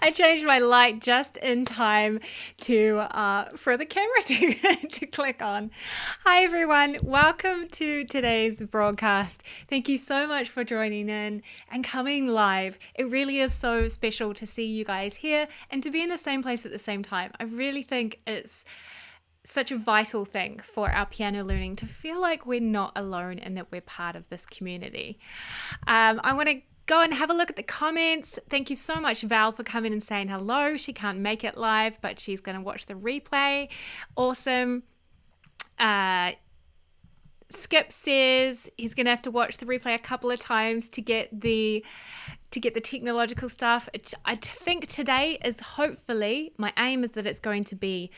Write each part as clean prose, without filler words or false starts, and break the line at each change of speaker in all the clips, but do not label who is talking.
I changed my light just in time to for the camera to click on. Hi everyone, welcome to today's broadcast. Thank you so much for joining in and coming live. It really is so special to see you guys here and to be in the same place at the same time. I really think it's such a vital thing for our piano learning to feel like we're not alone and that we're part of this community. I want to go and have a look at the comments. Thank you so much, Val, for coming and saying hello. She can't make it live, but she's going to watch the replay. Awesome. Skip says he's going to have to watch the replay a couple of times to get the technological stuff. I think today is hopefully, my aim is that it's going to be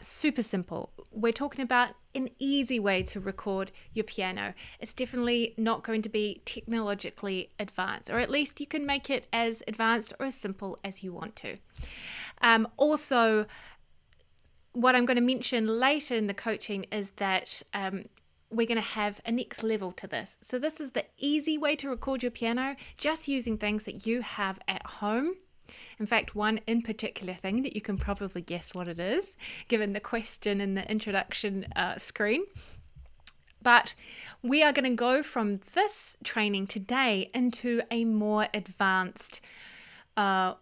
super simple. We're talking about an easy way to record your piano. It's definitely not going to be technologically advanced, or at least you can make it as advanced or as simple as you want to. Also, what I'm going to mention later in the coaching is that we're going to have a next level to this. So this is the easy way to record your piano, just using things that you have at home. In fact, one in particular thing that you can probably guess what it is, given the question in the introduction screen. But we are going to go from this training today into a more advanced, not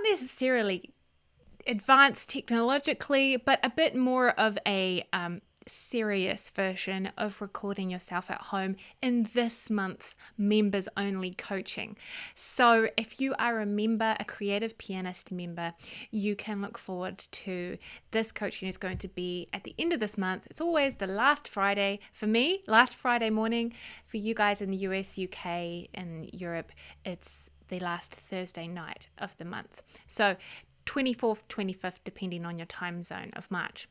necessarily advanced technologically, but a bit more of a serious version of recording yourself at home in this month's members only coaching. So if you are a member, a creative pianist member, you can look forward to this coaching. Is going to be at the end of this month. It's always the last Friday for me, last Friday morning. For you guys in the US, UK and Europe, it's the last Thursday night of the month. So 24th, 25th, depending on your time zone of March.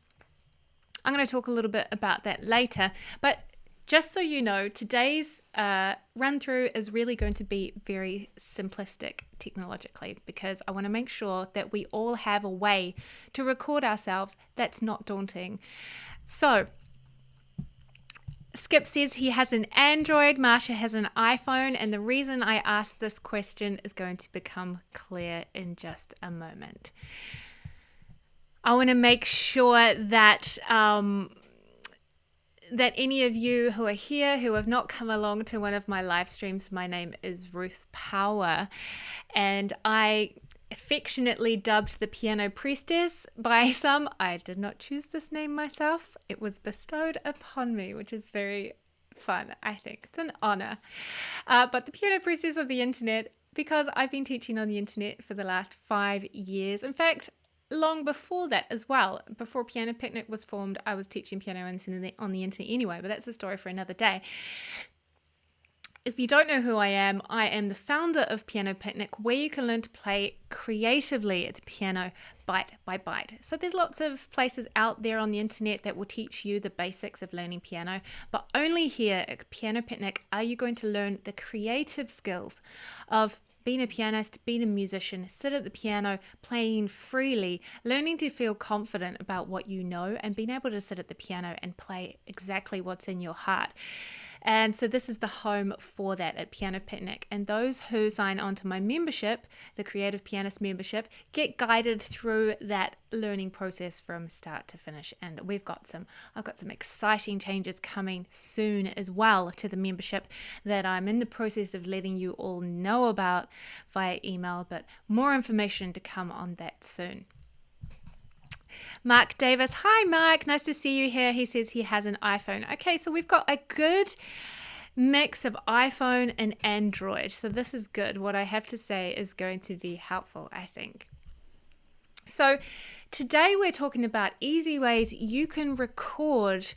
I'm going to talk a little bit about that later, but just so you know, today's run through is really going to be very simplistic technologically, because I want to make sure that we all have a way to record ourselves that's not daunting. So Skip says he has an Android, Marsha has an iPhone, and the reason I asked this question is going to become clear in just a moment. I want to make sure that that any of you who are here who have not come along to one of my live streams, my name is Ruth Power, and I affectionately dubbed the Piano Priestess by some. I did not choose this name myself. It was bestowed upon me, which is very fun, I think. It's an honor. But the Piano Priestess of the internet, because I've been teaching on the internet for the last 5 years. In fact, long before that as well. Before Piano Picnic was formed, I was teaching piano on the internet anyway, but that's a story for another day. If you don't know who I am the founder of Piano Picnic, where you can learn to play creatively at the piano bite by bite. So there's lots of places out there on the internet that will teach you the basics of learning piano, but only here at Piano Picnic are you going to learn the creative skills of being a pianist, being a musician, sit at the piano, playing freely, learning to feel confident about what you know, and being able to sit at the piano and play exactly what's in your heart. And so this is the home for that at Piano Picnic. And those who sign on to my membership, the Creative Pianist membership, get guided through that learning process from start to finish. And I've got some exciting changes coming soon as well to the membership that I'm in the process of letting you all know about via email, but more information to come on that soon. Mark Davis. Hi, Mark. Nice to see you here. He says he has an iPhone. Okay, so we've got a good mix of iPhone and Android. So this is good. What I have to say is going to be helpful, I think. So today we're talking about easy ways you can record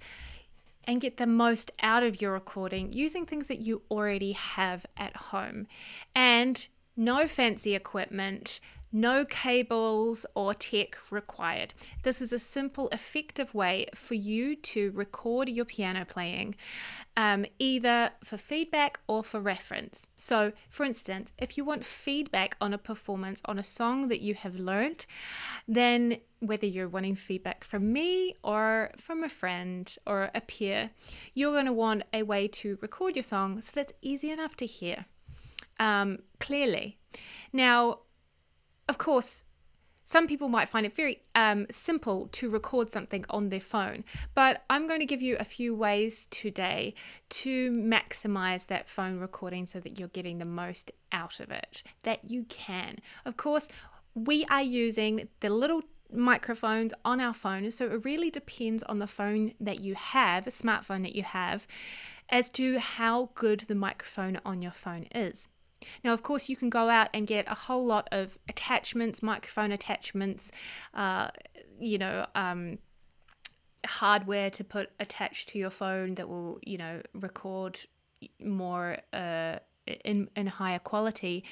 and get the most out of your recording using things that you already have at home. And no fancy equipment, no cables or tech required. This is a simple, effective way for you to record your piano playing, either for feedback or for reference. So, for instance, if you want feedback on a performance on a song that you have learned, then whether you're wanting feedback from me or from a friend or a peer, you're going to want a way to record your song so that's easy enough to hear clearly. Now, of course, some people might find it very simple to record something on their phone, but I'm going to give you a few ways today to maximize that phone recording so that you're getting the most out of it that you can. Of course, we are using the little microphones on our phone, so it really depends on the phone that you have, a smartphone that you have, as to how good the microphone on your phone is. Now, of course, you can go out and get a whole lot of attachments, microphone attachments, hardware to put attached to your phone that will, record more in higher quality.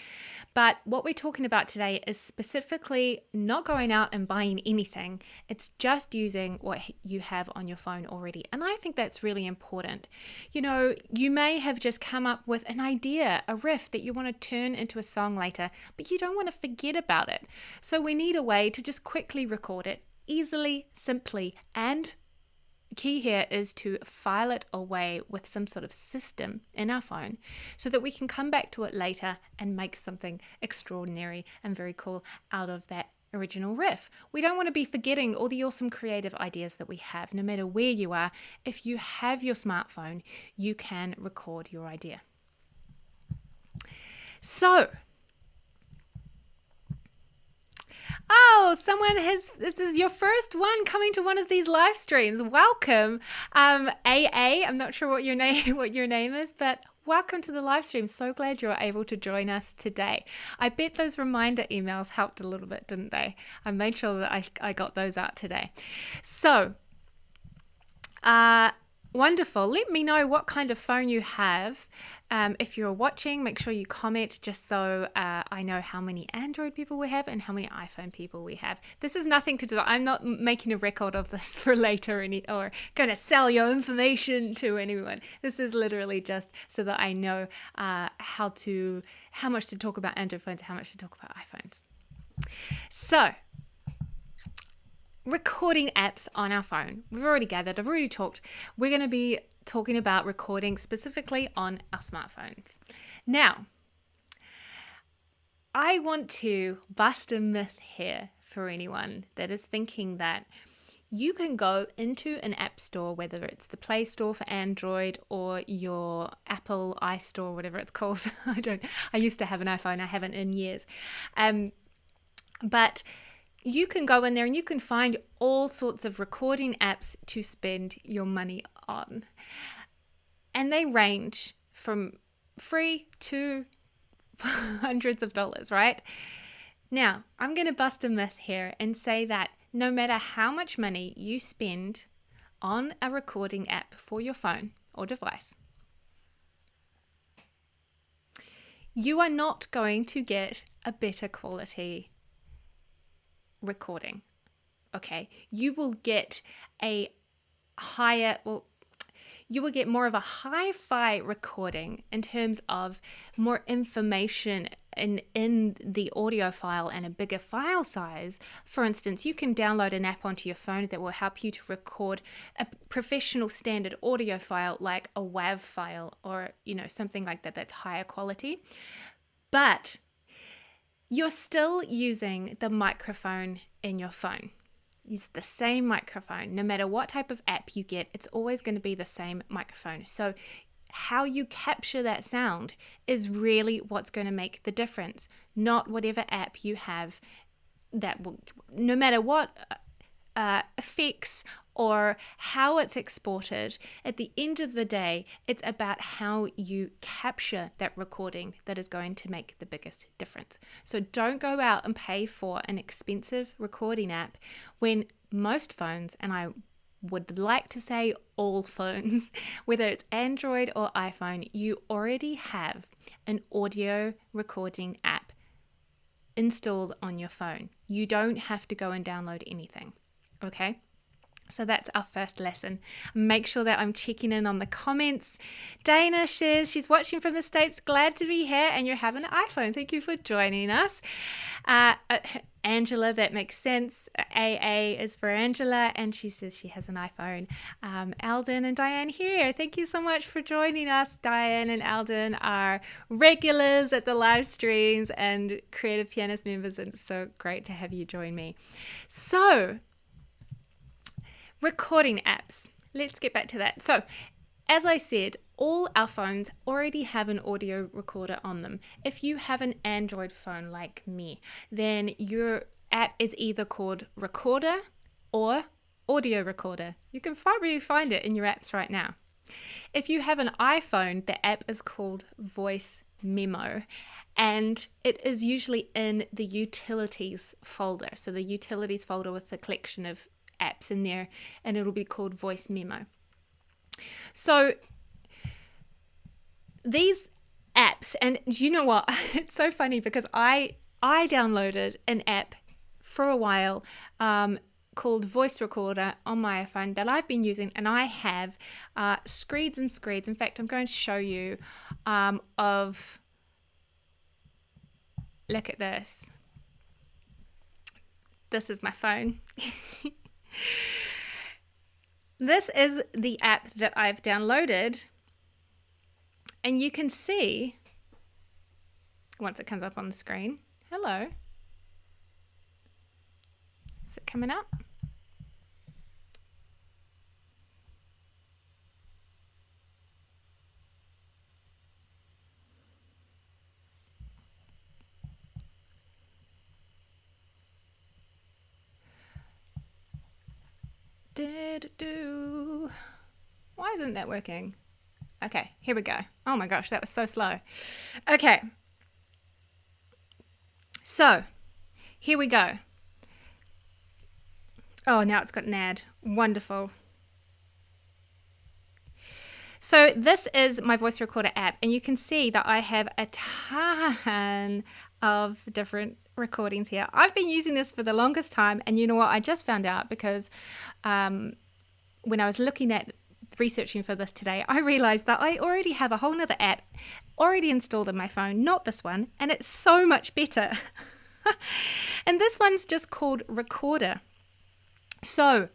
But what we're talking about today is specifically not going out and buying anything. It's just using what you have on your phone already. And I think that's really important. You may have just come up with an idea, a riff that you want to turn into a song later, but you don't want to forget about it. So we need a way to just quickly record it easily, simply, and key here is to file it away with some sort of system in our phone so that we can come back to it later and make something extraordinary and very cool out of that original riff. We don't want to be forgetting all the awesome creative ideas that we have. No matter where you are, if you have your smartphone, you can record your idea. So, this is your first one coming to one of these live streams. Welcome. AA, I'm not sure what your name is, but welcome to the live stream. So glad you're able to join us today. I bet those reminder emails helped a little bit, didn't they? I made sure that I got those out today. So, wonderful. Let me know what kind of phone you have. If you're watching, make sure you comment just so I know how many Android people we have and how many iPhone people we have. This is nothing to do. I'm not making a record of this for later or going to sell your information to anyone. This is literally just so that I know how much to talk about Android phones, how much to talk about iPhones. So, recording apps on our phone. We've already gathered, I've already talked. We're going to be talking about recording specifically on our smartphones. Now, I want to bust a myth here for anyone that is thinking that you can go into an app store, whether it's the Play Store for Android or your Apple iStore, whatever it's called. I used to have an iPhone, I haven't in years. But you can go in there and you can find all sorts of recording apps to spend your money on. And they range from free to hundreds of dollars, right? Now, I'm going to bust a myth here and say that no matter how much money you spend on a recording app for your phone or device, you are not going to get a better quality recording. Okay, you will get you will get more of a hi-fi recording in terms of more information in the audio file and a bigger file size. For instance, you can download an app onto your phone that will help you to record a professional standard audio file like a WAV file or something like that that's higher quality. But you're still using the microphone in your phone. It's the same microphone. No matter what type of app you get, it's always going to be the same microphone. So how you capture that sound is really what's going to make the difference, not whatever app you have that will, no matter what effects or how it's exported, at the end of the day, it's about how you capture that recording that is going to make the biggest difference. So don't go out and pay for an expensive recording app when most phones, and I would like to say all phones, whether it's Android or iPhone, you already have an audio recording app installed on your phone. You don't have to go and download anything. Okay, so that's our first lesson. Make sure that I'm checking in on the comments. Dana says she's watching from the States. Glad to be here, and you have an iPhone. Thank you for joining us. Angela, that makes sense. AA is for Angela, and she says she has an iPhone. Alden and Diane here. Thank you so much for joining us. Diane and Alden are regulars at the live streams and Creative Pianist members, and it's so great to have you join me. So, recording apps. Let's get back to that. So, as I said, all our phones already have an audio recorder on them. If you have an Android phone like me, then your app is either called Recorder or Audio Recorder. You can probably find it in your apps right now. If you have an iPhone, the app is called Voice Memo, and it is usually in the Utilities folder. So the Utilities folder with a collection of apps in there, and it'll be called Voice Memo. So these apps, and you know what, it's so funny because I downloaded an app for a while called Voice Recorder on my iPhone that I've been using, and I have screeds and screeds. In fact, I'm going to show you look at this. This is my phone. This is the app that I've downloaded, and you can see, once it comes up on the screen, hello, is it coming up? Why isn't that working? Okay, here we go. Oh my gosh, that was so slow. Okay. So, here we go. Oh, now it's got an ad. Wonderful. So this is my voice recorder app, and you can see that I have a ton of different recordings here. I've been using this for the longest time, and you know what? I just found out because when I was looking at researching for this today, I realized that I already have a whole nother app already installed in my phone, not this one, and it's so much better. And this one's just called Recorder. So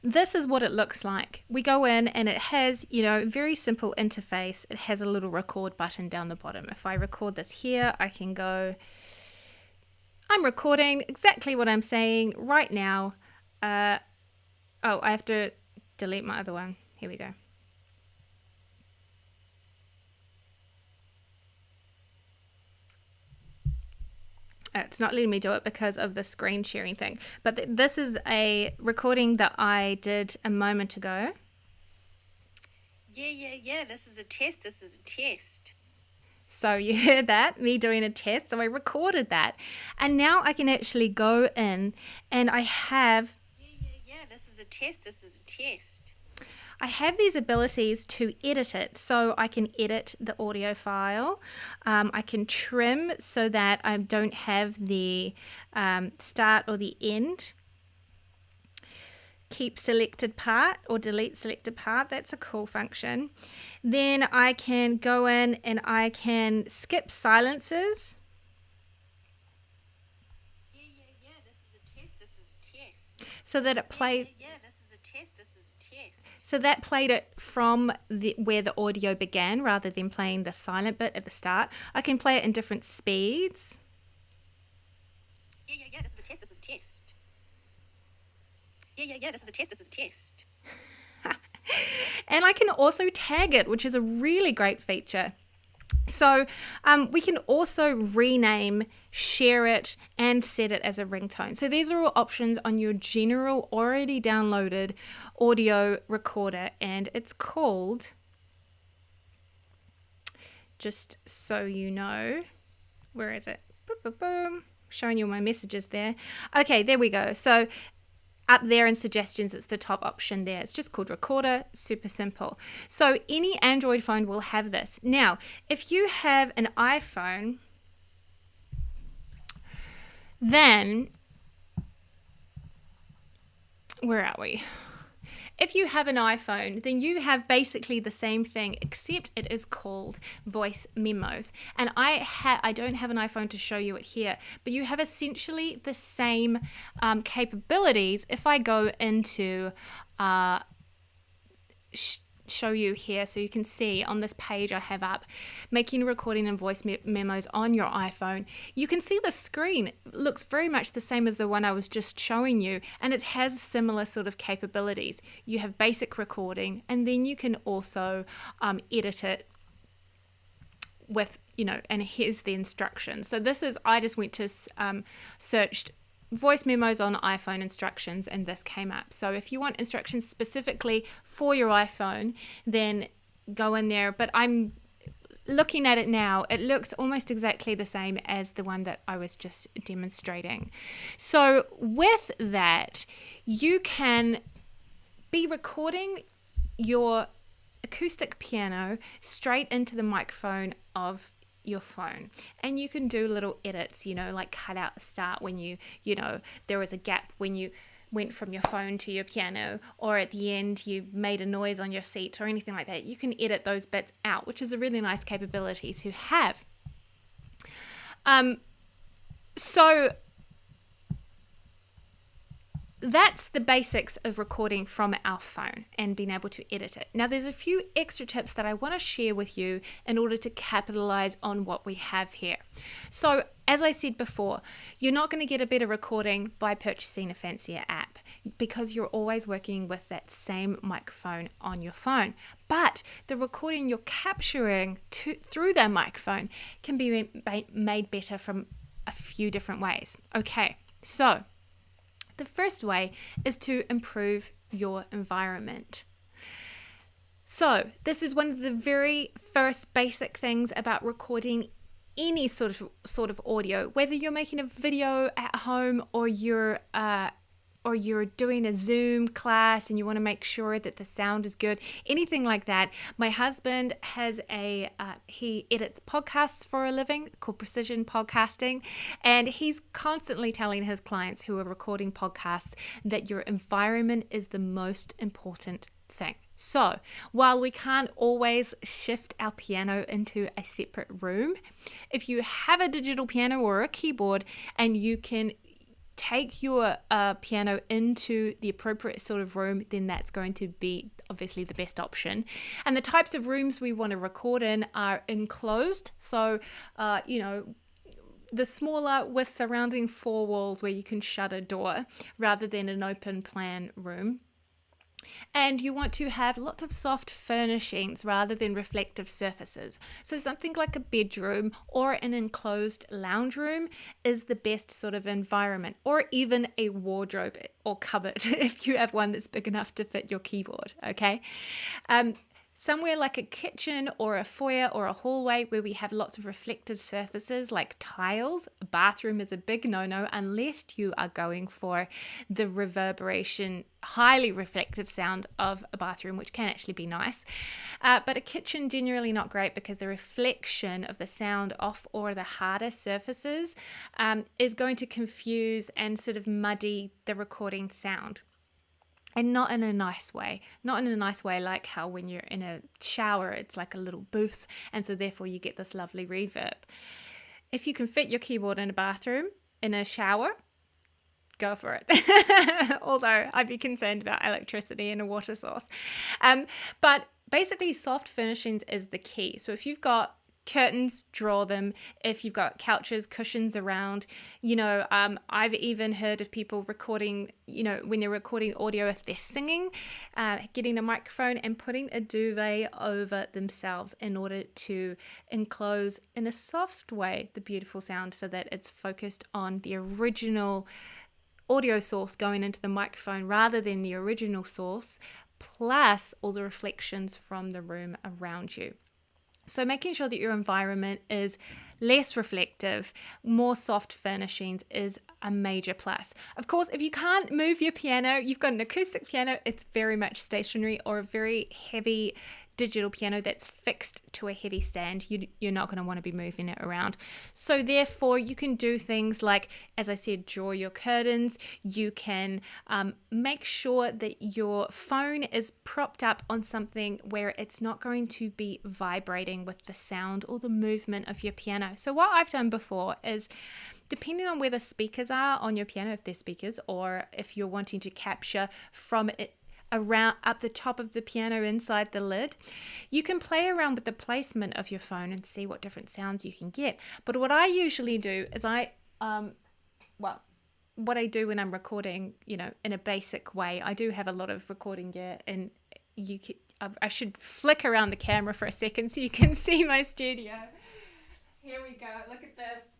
this is what it looks like. We go in and it has, very simple interface. It has a little record button down the bottom. If I record this here, I can go, I'm recording exactly what I'm saying right now. I have to delete my other one. Here we go. It's not letting me do it because of the screen sharing thing. But this is a recording that I did a moment ago.
Yeah. This is a test.
So you heard that, me doing a test. So I recorded that. And now I can actually go in and I have...
Yeah. This is a test.
I have these abilities to edit it. So I can edit the audio file. I can trim so that I don't have the start or the end. Keep selected part or delete selected part. That's a cool function. Then I can go in and I can skip silences.
Yeah. This is a test.
So that it plays.
Yeah. This is a test.
So that played it from where the audio began rather than playing the silent bit at the start. I can play it in different speeds.
Yeah. This is a test. Yeah. This is a test.
And I can also tag it, which is a really great feature. So we can also rename, share it, and set it as a ringtone. So these are all options on your general already downloaded audio recorder, and it's called, just so you know, where is it? Boom. Showing you all my messages there. Okay, there we go. So up there in suggestions, it's the top option there. It's just called Recorder, super simple. So any Android phone will have this. Now, if you have an iPhone, then, where are we? if you have an iPhone, then you have basically the same thing, except it is called voice memos. And I don't have an iPhone to show you it here, but you have essentially the same capabilities. If I go into show you here, so you can see on this page I have up, making, recording and voice memos on your iPhone, you can see the screen looks very much the same as the one I was just showing you, and it has similar sort of capabilities. You have basic recording, and then you can also edit it with, and here's the instructions. So this is, I just went to searched voice memos on iPhone instructions, and this came up. So if you want instructions specifically for your iPhone, then go in there. But I'm looking at it now, it looks almost exactly the same as the one that I was just demonstrating. So with that, you can be recording your acoustic piano straight into the microphone of your phone, and you can do little edits, like cut out the start when there was a gap when you went from your phone to your piano, or at the end you made a noise on your seat or anything like that. You can edit those bits out, which is a really nice capability to have. So that's the basics of recording from our phone and being able to edit it. Now, there's a few extra tips that I want to share with you in order to capitalize on what we have here. So, as I said before, you're not going to get a better recording by purchasing a fancier app, because you're always working with that same microphone on your phone. But the recording you're capturing through that microphone can be made better from a few different ways. Okay, so the first way is to improve your environment. So this is one of the very first basic things about recording any sort of audio, whether you're making a video at home or you're doing a Zoom class and you want to make sure that the sound is good, anything like that. My husband has he edits podcasts for a living called Precision Podcasting, and he's constantly telling his clients who are recording podcasts that your environment is the most important thing. So while we can't always shift our piano into a separate room, if you have a digital piano or a keyboard and you can take your piano into the appropriate sort of room, then that's going to be obviously the best option. And the types of rooms we want to record in are enclosed. So, the smaller with surrounding four walls where you can shut a door rather than an open plan room. And you want to have lots of soft furnishings rather than reflective surfaces. So something like a bedroom or an enclosed lounge room is the best sort of environment, or even a wardrobe or cupboard if you have one that's big enough to fit your keyboard, okay? Somewhere like a kitchen or a foyer or a hallway where we have lots of reflective surfaces like tiles. A bathroom is a big no-no unless you are going for the reverberation, highly reflective sound of a bathroom, which can actually be nice. But a kitchen, generally not great, because the reflection of the sound off or the harder surfaces is going to confuse and sort of muddy the recording sound. And not in a nice way. Not in a nice way like how when you're in a shower, it's like a little booth, and so therefore you get this lovely reverb. If you can fit your keyboard in a bathroom, in a shower, go for it. Although I'd be concerned about electricity and a water source. But basically soft furnishings is the key. So if you've got curtains, draw them. If you've got couches, cushions around, I've even heard of people recording, when they're recording audio, if they're singing, getting a microphone and putting a duvet over themselves in order to enclose in a soft way the beautiful sound so that it's focused on the original audio source going into the microphone rather than the original source, plus all the reflections from the room around you. So making sure that your environment is less reflective, more soft furnishings is a major plus. Of course, if you can't move your piano, you've got an acoustic piano, it's very much stationary or a very heavy digital piano that's fixed to a heavy stand, you're not going to want to be moving it around. So therefore, you can do things like, as I said, draw your curtains. You can make sure that your phone is propped up on something where it's not going to be vibrating with the sound or the movement of your piano. So what I've done before is, depending on where the speakers are on your piano, if they're speakers, or if you're wanting to capture from it around up the top of the piano inside the lid, you can play around with the placement of your phone and see what different sounds you can get. But what I usually do is what I do when I'm recording, in a basic way, I do have a lot of recording gear, and I should flick around the camera for a second so you can see my studio. Here we go. Look at this.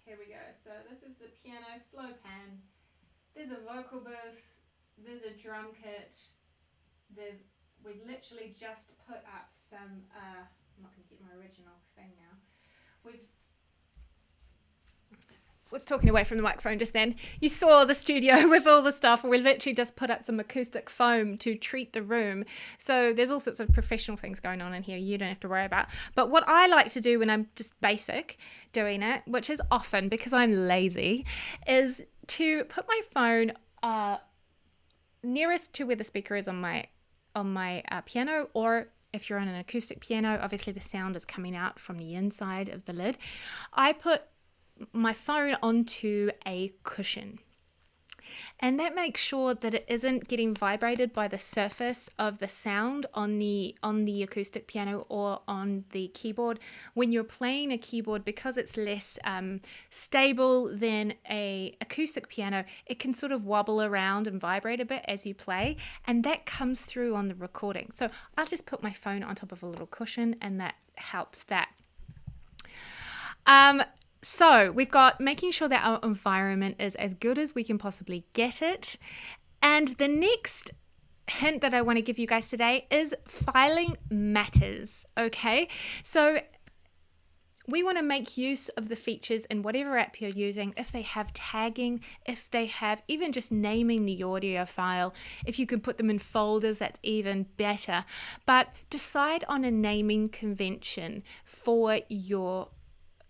Here we go. So this is the piano slow pan. There's a vocal booth. There's a drum kit. We've literally just put up some. I'm not going to get my original thing now. Was talking away from the microphone just then. You saw the studio with all the stuff. We literally just put up some acoustic foam to treat the room. So there's all sorts of professional things going on in here you don't have to worry about. But what I like to do when I'm just basic doing it, which is often because I'm lazy, is to put my phone nearest to where the speaker is on my piano, or if you're on an acoustic piano, obviously the sound is coming out from the inside of the lid. I put my phone onto a cushion, and that makes sure that it isn't getting vibrated by the surface of the sound on the acoustic piano or on the keyboard. When you're playing a keyboard, because it's less stable than a acoustic piano, it can sort of wobble around and vibrate a bit as you play, and that comes through on the recording. So I'll just put my phone on top of a little cushion, and that helps that. So we've got making sure that our environment is as good as we can possibly get it. And the next hint that I want to give you guys today is filing matters, okay? So we want to make use of the features in whatever app you're using. If they have tagging, if they have even just naming the audio file, if you can put them in folders, that's even better. But decide on a naming convention for your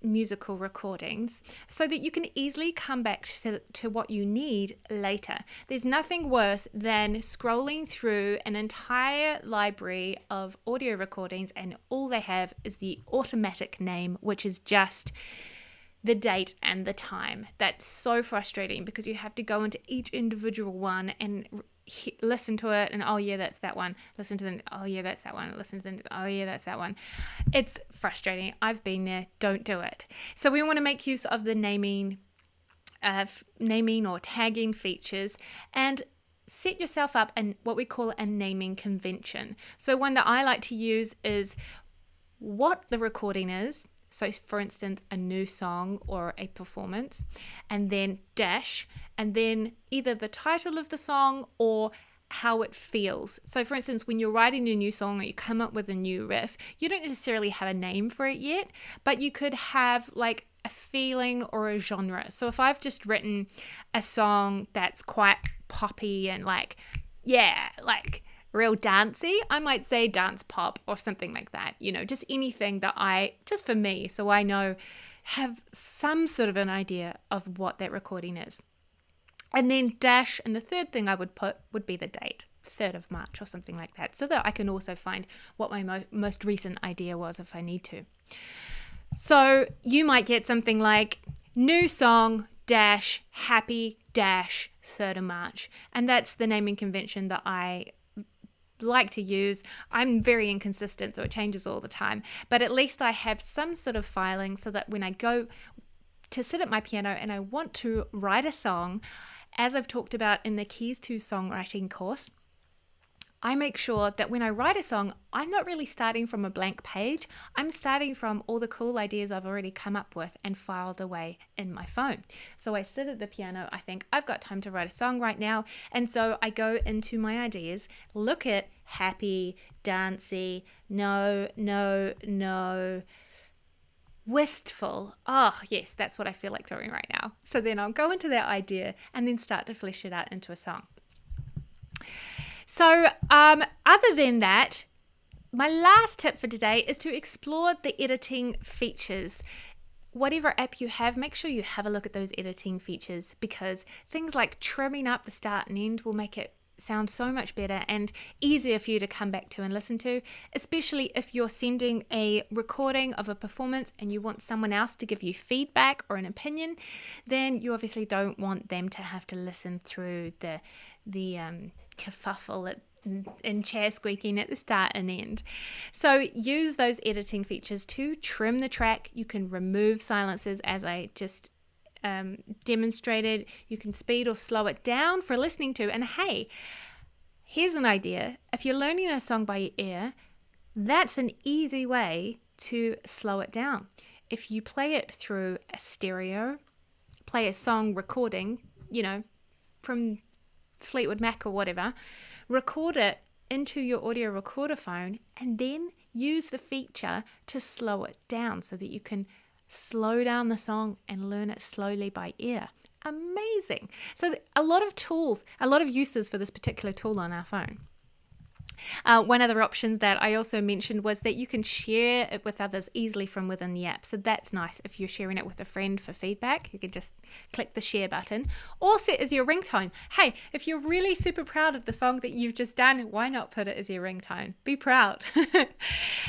musical recordings so that you can easily come back to what you need later. There's nothing worse than scrolling through an entire library of audio recordings and all they have is the automatic name, which is just the date and the time. That's so frustrating because you have to go into each individual one and listen to it, and oh yeah, that's that one. Listen to them. Oh yeah, that's that one. Listen to them. Oh yeah, that's that one. It's frustrating. I've been there. Don't do it. So we want to make use of the naming or tagging features and set yourself up in what we call a naming convention. So one that I like to use is what the recording is. So for instance, a new song or a performance, and then dash, and then either the title of the song or how it feels. So for instance, when you're writing a new song or you come up with a new riff, you don't necessarily have a name for it yet, but you could have like a feeling or a genre. So if I've just written a song that's quite poppy and like real dancey, I might say dance pop or something like that, just anything that just for me, so I know, have some sort of an idea of what that recording is. And then dash, and the third thing I would put would be the date, 3rd of March or something like that, so that I can also find what my most recent idea was if I need to. So you might get something like new song dash happy dash 3rd of March, and that's the naming convention that I like to use. I'm very inconsistent, so it changes all the time, but at least I have some sort of filing so that when I go to sit at my piano and I want to write a song, as I've talked about in the Keys to Songwriting course, I make sure that when I write a song, I'm not really starting from a blank page. I'm starting from all the cool ideas I've already come up with and filed away in my phone. So I sit at the piano, I think I've got time to write a song right now. And so I go into my ideas, look at happy, dancey, no, wistful. Oh, yes, that's what I feel like doing right now. So then I'll go into that idea and then start to flesh it out into a song. So other than that, my last tip for today is to explore the editing features. Whatever app you have, make sure you have a look at those editing features, because things like trimming up the start and end will make it sound so much better and easier for you to come back to and listen to, especially if you're sending a recording of a performance and you want someone else to give you feedback or an opinion. Then you obviously don't want them to have to listen through the kerfuffle and chair squeaking at the start and end. So use those editing features to trim the track. You can remove silences, as I just demonstrated. You can speed or slow it down for listening to. And hey, here's an idea. If you're learning a song by ear, that's an easy way to slow it down. If you play it through a stereo, play a song recording, from Fleetwood Mac or whatever, record it into your audio recorder phone and then use the feature to slow it down so that you can slow down the song and learn it slowly by ear. Amazing. So a lot of tools, a lot of uses for this particular tool on our phone. One other option that I also mentioned was that you can share it with others easily from within the app. So that's nice. If you're sharing it with a friend for feedback, you can just click the share button or set as your ringtone. Hey, if you're really super proud of the song that you've just done, why not put it as your ringtone? Be proud.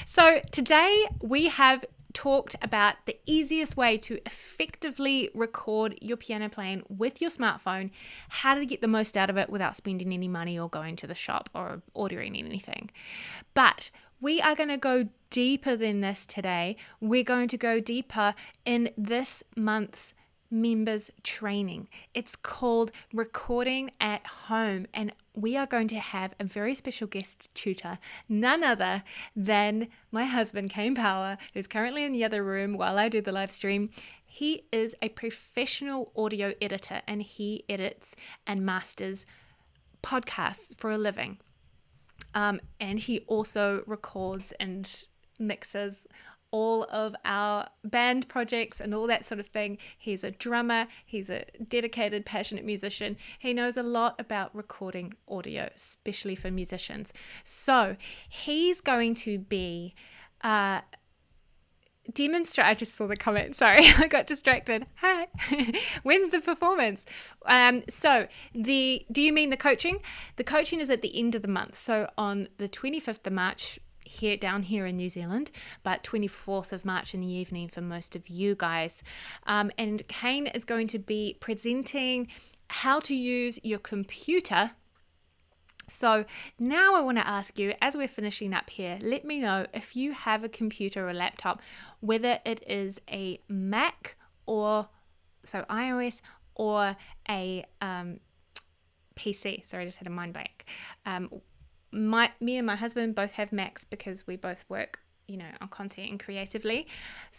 So today we have talked about the easiest way to effectively record your piano playing with your smartphone, how to get the most out of it without spending any money or going to the shop or ordering anything. But we are going to go deeper than this today. We're going to go deeper in this month's members training. It's called Recording at Home, and we are going to have a very special guest tutor, none other than my husband, Kane Power, who's currently in the other room while I do the live stream. He is a professional audio editor and he edits and masters podcasts for a living. And he also records and mixes all of our band projects and all that sort of thing. He's a drummer, he's a dedicated, passionate musician. He knows a lot about recording audio, especially for musicians. So he's going to be demonstrate. I just saw the comment. Sorry, I got distracted. Hi. When's the performance? Do you mean the coaching? The coaching is at the end of the month. So on the 25th of March, down here in New Zealand, but 24th of March in the evening for most of you guys. And Kane is going to be presenting how to use your computer. So now I want to ask you, as we're finishing up here, let me know if you have a computer or laptop, whether it is a Mac or iOS or a PC. Sorry, I just had a mind blank. Me and my husband both have Macs because we both work, on content and creatively.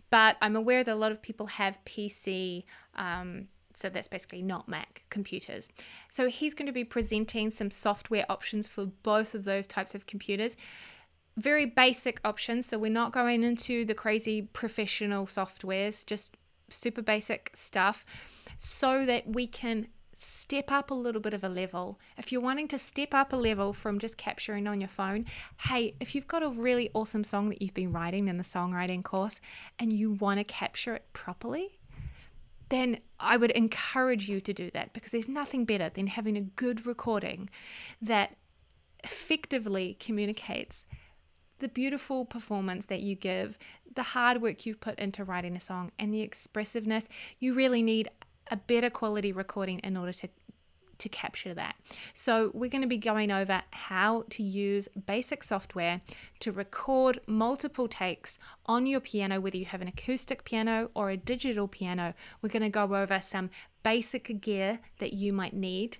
But I'm aware that a lot of people have PC, so that's basically not Mac computers. So he's going to be presenting some software options for both of those types of computers. Very basic options, so we're not going into the crazy professional softwares, just super basic stuff, so that we can step up a little bit of a level. If you're wanting to step up a level from just capturing on your phone, hey, if you've got a really awesome song that you've been writing in the songwriting course and you want to capture it properly, then I would encourage you to do that, because there's nothing better than having a good recording that effectively communicates the beautiful performance that you give, the hard work you've put into writing a song, and the expressiveness. You really need a better quality recording in order to capture that. So we're going to be going over how to use basic software to record multiple takes on your piano, whether you have an acoustic piano or a digital piano. We're going to go over some basic gear that you might need.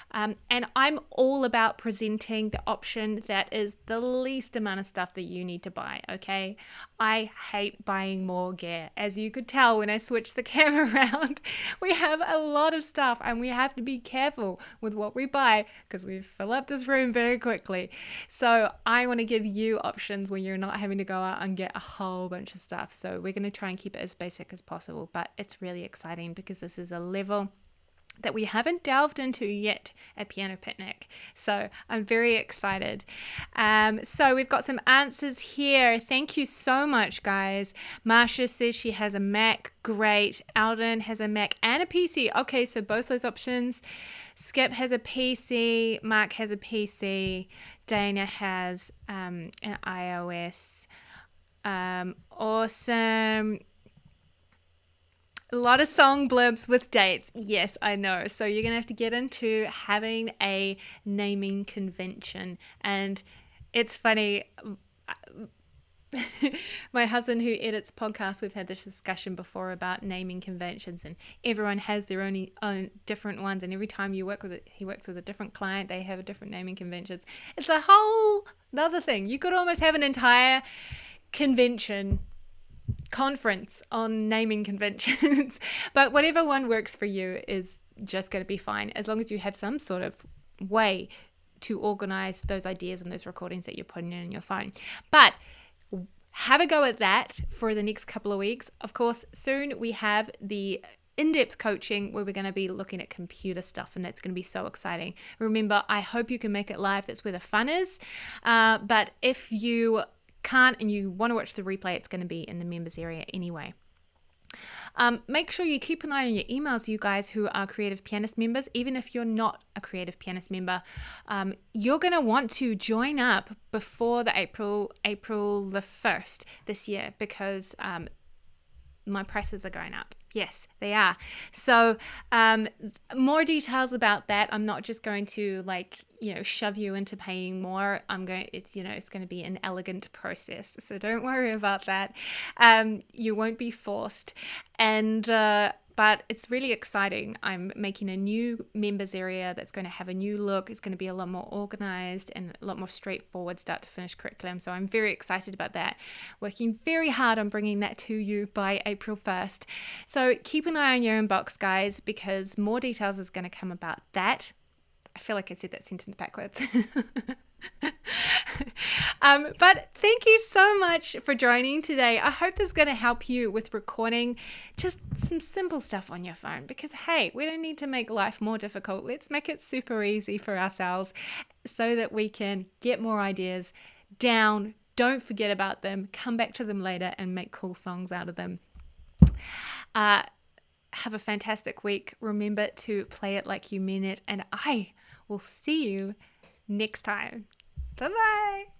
And I'm all about presenting the option that is the least amount of stuff that you need to buy, okay? I hate buying more gear. As you could tell when I switched the camera around, we have a lot of stuff and we have to be careful with what we buy because we fill up this room very quickly. So I want to give you options where you're not having to go out and get a whole bunch of stuff. So we're going to try and keep it as basic as possible, but it's really exciting because this is a level that we haven't delved into yet at Piano Picnic. So I'm very excited. So we've got some answers here. Thank you so much, guys. Marsha says she has a Mac. Great. Alden has a Mac and a PC. Okay, so both those options. Skip has a PC. Mark has a PC. Dana has an iOS. Awesome. A lot of song blurbs with dates. Yes, I know. So you're going to have to get into having a naming convention. And it's funny. My husband who edits podcasts, we've had this discussion before about naming conventions, and everyone has their own different ones. And every time you work with it, he works with a different client, they have a different naming conventions. It's a whole other thing. You could almost have an entire conference on naming conventions. But whatever one works for you is just going to be fine, as long as you have some sort of way to organize those ideas and those recordings that you're putting in your phone. But have a go at that for the next couple of weeks. Of course, soon we have the in-depth coaching where we're going to be looking at computer stuff, and that's going to be so exciting. Remember, I hope you can make it live. That's where the fun is. But if you can't and you want to watch the replay, it's going to be in the members area anyway. Make sure you keep an eye on your emails, you guys who are Creative Pianist members. Even if you're not a Creative Pianist member, you're going to want to join up before the April the 1st this year, because my prices are going up. Yes, they are. So more details about that. I'm not just going to shove you into paying more. It's going to be an elegant process. So don't worry about that. You won't be forced. And but it's really exciting. I'm making a new members area that's going to have a new look. It's going to be a lot more organized and a lot more straightforward start to finish curriculum. So I'm very excited about that. Working very hard on bringing that to you by April 1st. So keep an eye on your inbox, guys, because more details is going to come about that. I feel like I said that sentence backwards. But thank you so much for joining today. I hope this is going to help you with recording just some simple stuff on your phone, because hey, we don't need to make life more difficult. Let's make it super easy for ourselves so that we can get more ideas down. Don't forget about them. Come back to them later and make cool songs out of them. Have a fantastic week. Remember to play it like you mean it, and I will see you next time. Bye-bye.